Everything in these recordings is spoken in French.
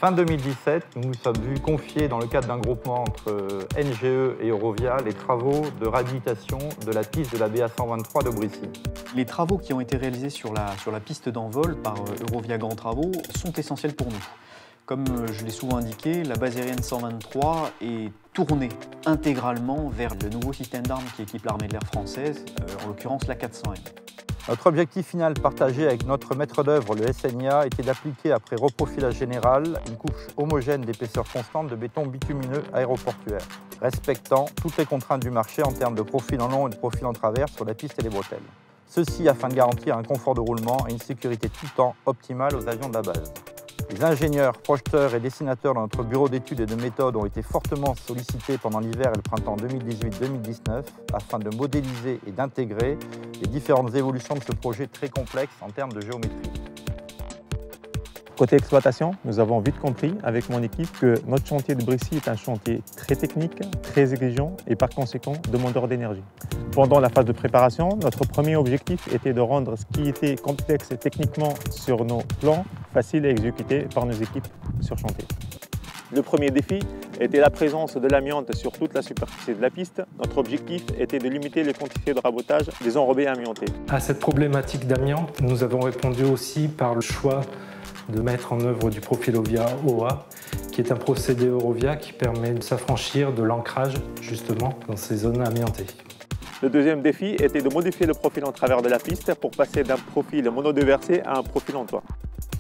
Fin 2017, nous nous sommes vus confier dans le cadre d'un groupement entre NGE et Eurovia les travaux de réhabilitation de la piste de la BA 123 de Brissy. Les travaux qui ont été réalisés sur la piste d'envol par Eurovia Grand Travaux sont essentiels pour nous. Comme je l'ai souvent indiqué, la base aérienne 123 est tournée intégralement vers le nouveau système d'armes qui équipe l'armée de l'air française, en l'occurrence la 400M. Notre objectif final partagé avec notre maître d'œuvre, le SNIA, était d'appliquer après reprofilage général une couche homogène d'épaisseur constante de béton bitumineux aéroportuaire, respectant toutes les contraintes du marché en termes de profil en long et de profil en travers sur la piste et les bretelles. Ceci afin de garantir un confort de roulement et une sécurité tout temps optimale aux avions de la base. Les ingénieurs, projeteurs et dessinateurs de notre bureau d'études et de méthodes ont été fortement sollicités pendant l'hiver et le printemps 2018-2019 afin de modéliser et d'intégrer les différentes évolutions de ce projet très complexe en termes de géométrie. Côté exploitation, nous avons vite compris avec mon équipe que notre chantier de Brissy est un chantier très technique, très exigeant et par conséquent demandeur d'énergie. Pendant la phase de préparation, notre premier objectif était de rendre ce qui était complexe techniquement sur nos plans facile à exécuter par nos équipes sur chantier. Le premier défi était la présence de l'amiante sur toute la superficie de la piste. Notre objectif était de limiter les quantités de rabotage des enrobés amiantés. À cette problématique d'amiante, nous avons répondu aussi par le choix de mettre en œuvre du Profilovia OA, qui est un procédé Eurovia qui permet de s'affranchir de l'ancrage justement dans ces zones amiantées. Le deuxième défi était de modifier le profil en travers de la piste pour passer d'un profil monodéversé à un profil en toit.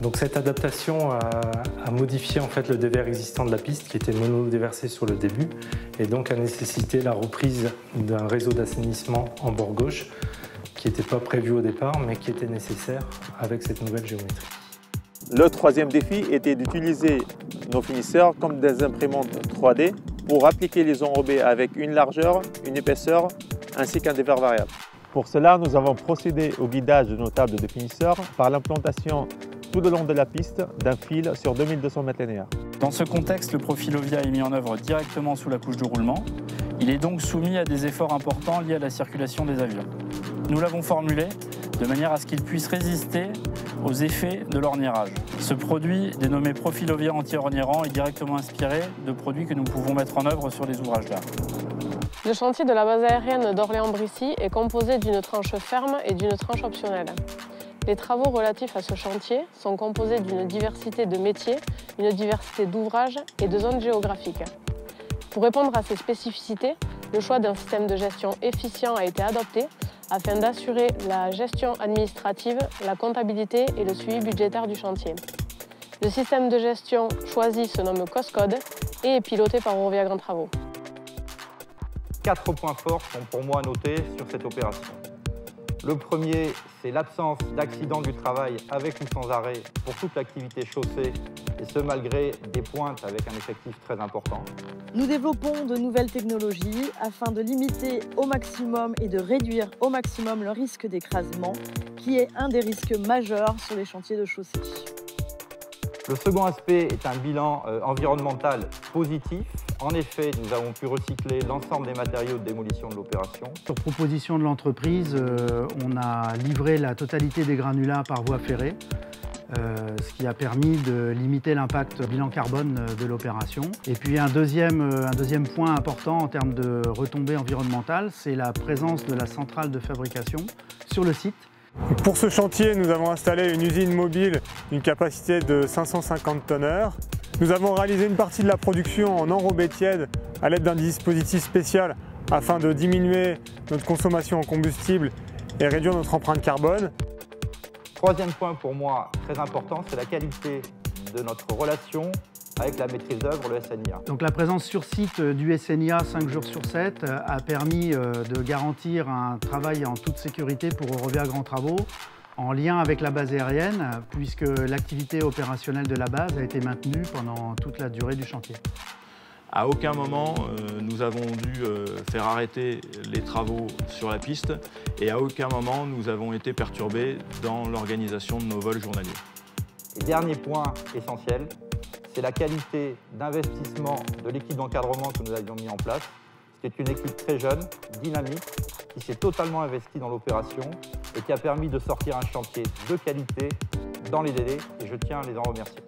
Donc cette adaptation a modifié en fait le dévers existant de la piste qui était monodéversé sur le début et donc a nécessité la reprise d'un réseau d'assainissement en bord gauche qui n'était pas prévu au départ mais qui était nécessaire avec cette nouvelle géométrie. Le troisième défi était d'utiliser nos finisseurs comme des imprimantes 3D pour appliquer les enrobés avec une largeur, une épaisseur ainsi qu'un dévers variable. Pour cela, nous avons procédé au guidage de nos tables de finisseurs par l'implantation tout le long de la piste d'un fil sur 2200 mètres linéaires. Dans ce contexte, le Profilovia est mis en œuvre directement sous la couche de roulement. Il est donc soumis à des efforts importants liés à la circulation des avions. Nous l'avons formulé de manière à ce qu'il puisse résister aux effets de l'orniérage. Ce produit, dénommé Profilovia anti-orniérant, est directement inspiré de produits que nous pouvons mettre en œuvre sur les ouvrages d'art. Le chantier de la base aérienne d'Orléans-Brissy est composé d'une tranche ferme et d'une tranche optionnelle. Les travaux relatifs à ce chantier sont composés d'une diversité de métiers, une diversité d'ouvrages et de zones géographiques. Pour répondre à ces spécificités, le choix d'un système de gestion efficient a été adopté afin d'assurer la gestion administrative, la comptabilité et le suivi budgétaire du chantier. Le système de gestion choisi se nomme COSCODE et est piloté par Eurovia Grand Travaux. 4 points forts sont pour moi notés sur cette opération. Le premier, c'est l'absence d'accident du travail avec ou sans arrêt pour toute l'activité chaussée, et ce malgré des pointes avec un effectif très important. Nous développons de nouvelles technologies afin de limiter au maximum et de réduire au maximum le risque d'écrasement, qui est un des risques majeurs sur les chantiers de chaussée. Le second aspect est un bilan environnemental positif. En effet, nous avons pu recycler l'ensemble des matériaux de démolition de l'opération. Sur proposition de l'entreprise, on a livré la totalité des granulats par voie ferrée, ce qui a permis de limiter l'impact bilan carbone de l'opération. Et puis un deuxième point important en termes de retombées environnementales, c'est la présence de la centrale de fabrication sur le site. Pour ce chantier, nous avons installé une usine mobile d'une capacité de 550 tonneurs. Nous avons réalisé une partie de la production en enrobé tiède à l'aide d'un dispositif spécial afin de diminuer notre consommation en combustible et réduire notre empreinte carbone. Troisième point pour moi très important, c'est la qualité de notre relation avec la maîtrise d'œuvre, le SNIA. Donc la présence sur site du SNIA 5 jours sur 7 a permis de garantir un travail en toute sécurité pour Eurovia Grand Travaux, en lien avec la base aérienne, puisque l'activité opérationnelle de la base a été maintenue pendant toute la durée du chantier. À aucun moment, nous avons dû faire arrêter les travaux sur la piste et à aucun moment, nous avons été perturbés dans l'organisation de nos vols journaliers. Et dernier point essentiel, c'est la qualité d'investissement de l'équipe d'encadrement que nous avions mis en place. C'est une équipe très jeune, dynamique, qui s'est totalement investie dans l'opération et qui a permis de sortir un chantier de qualité dans les délais, et je tiens à les en remercier.